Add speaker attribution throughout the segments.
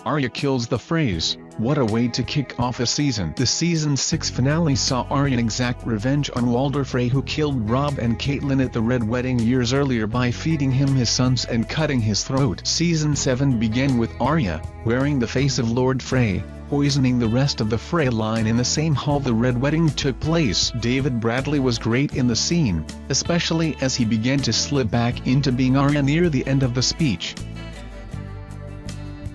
Speaker 1: Arya kills the Freys. What a way to kick off a season. The season 6 finale saw Arya exact revenge on Walder Frey, who killed Robb and Catelyn at the Red Wedding years earlier by feeding him his sons and cutting his throat. Season 7 began with Arya, wearing the face of Lord Frey, poisoning the rest of the Frey line in the same hall the Red Wedding took place. David Bradley was great in the scene, especially as he began to slip back into being Arya near the end of the speech.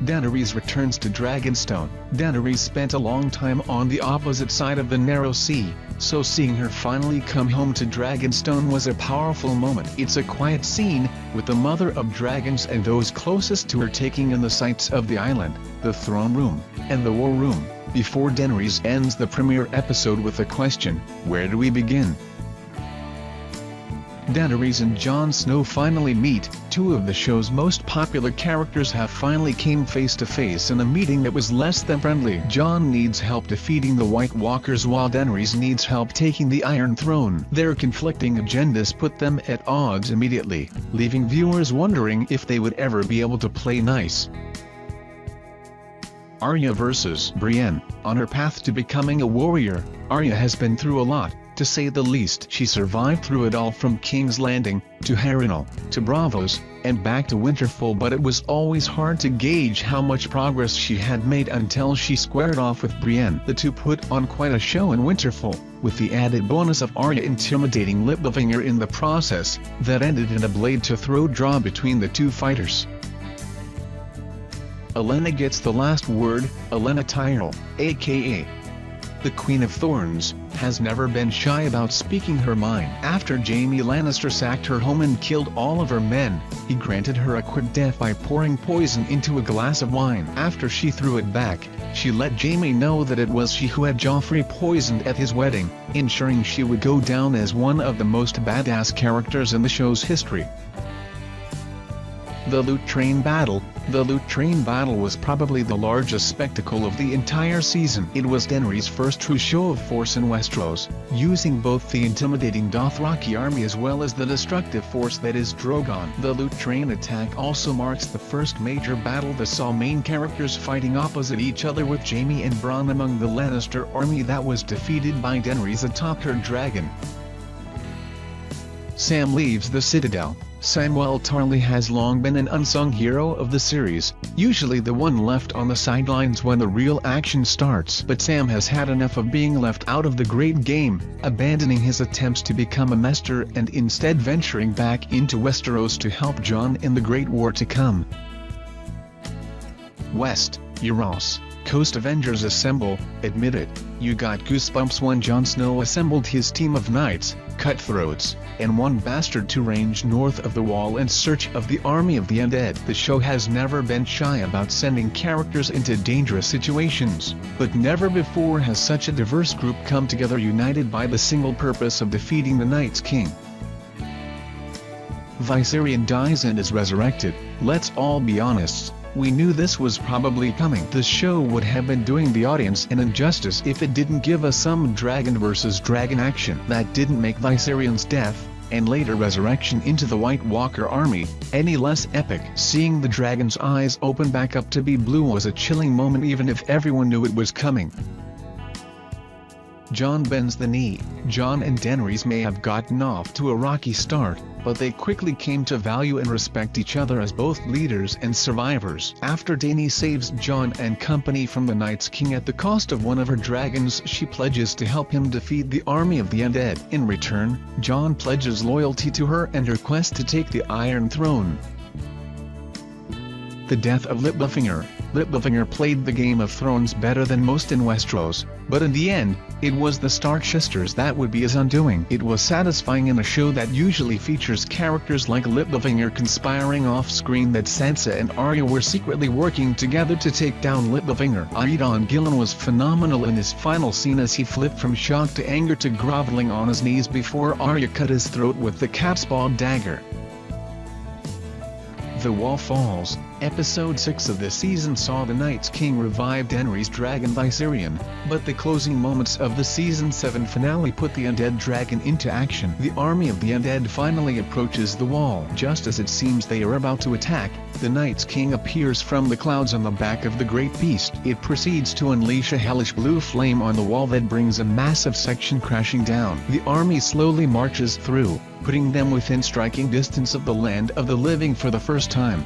Speaker 1: Daenerys returns to Dragonstone. Daenerys spent a long time on the opposite side of the narrow sea, so seeing her finally come home to Dragonstone was a powerful moment. It's a quiet scene, with the Mother of Dragons and those closest to her taking in the sights of the island, the throne room, and the war room, before Daenerys ends the premiere episode with a question: where do we begin? Daenerys and Jon Snow finally meet. Two of the show's most popular characters have finally came face to face in a meeting that was less than friendly. Jon needs help defeating the White Walkers while Daenerys needs help taking the Iron Throne. Their conflicting agendas put them at odds immediately, leaving viewers wondering if they would ever be able to play nice. Arya vs. Brienne. On her path to becoming a warrior, Arya has been through a lot, to say the least. She survived through it all, from King's Landing, to Harrenhal, to Braavos, and back to Winterfell, but it was always hard to gauge how much progress she had made until she squared off with Brienne. The two put on quite a show in Winterfell, with the added bonus of Arya intimidating Littlefinger in the process, that ended in a blade-to-throat draw between the two fighters. Olenna gets the last word. Olenna Tyrell, aka the Queen of Thorns, has never been shy about speaking her mind. After Jaime Lannister sacked her home and killed all of her men, he granted her a quick death by pouring poison into a glass of wine. After she threw it back, she let Jaime know that it was she who had Joffrey poisoned at his wedding, ensuring she would go down as one of the most badass characters in the show's history. The Loot Train Battle. The Loot Train Battle was probably the largest spectacle of the entire season. It was Daenerys' first true show of force in Westeros, using both the intimidating Dothraki army as well as the destructive force that is Drogon. The Loot Train attack also marks the first major battle that saw main characters fighting opposite each other, with Jaime and Bronn among the Lannister army that was defeated by Daenerys atop her dragon. Sam leaves the Citadel. Samwell Tarly has long been an unsung hero of the series, usually the one left on the sidelines when the real action starts. But Sam has had enough of being left out of the great game, abandoning his attempts to become a maester and instead venturing back into Westeros to help Jon in the Great War to come. West, Eros. Coast Avengers assemble. Admit it, you got goosebumps when Jon Snow assembled his team of knights, cutthroats, and one bastard to range north of the Wall in search of the army of the undead. The show has never been shy about sending characters into dangerous situations, but never before has such a diverse group come together united by the single purpose of defeating the Night's King. Viserion dies and is resurrected. Let's all be honest. We knew this was probably coming. The show would have been doing the audience an injustice if it didn't give us some dragon versus dragon action. That didn't make Viserion's death, and later resurrection into the White Walker army, any less epic. Seeing the dragon's eyes open back up to be blue was a chilling moment, even if everyone knew it was coming. Jon bends the knee. Jon and Daenerys may have gotten off to a rocky start, but they quickly came to value and respect each other as both leaders and survivors. After Dany saves Jon and company from the Night's King at the cost of one of her dragons, she pledges to help him defeat the army of the undead. In return, Jon pledges loyalty to her and her quest to take the Iron Throne. The death of Littlefinger. Littlefinger played the Game of Thrones better than most in Westeros, but in the end, it was the Stark sisters that would be his undoing. It was satisfying in a show that usually features characters like Littlefinger conspiring off-screen that Sansa and Arya were secretly working together to take down Littlefinger. Aidan Gillen was phenomenal in his final scene as he flipped from shock to anger to groveling on his knees before Arya cut his throat with the cat's paw dagger. the wall falls. Episode 6 of this season saw the Night's King revive Daenerys' dragon Viserion, but the closing moments of the season 7 finale put the undead dragon into action. The army of the undead finally approaches the wall. Just as it seems they are about to attack, the Night's King appears from the clouds on the back of the great beast. It proceeds to unleash a hellish blue flame on the wall that brings a massive section crashing down. The army slowly marches through, putting them within striking distance of the land of the living for the first time.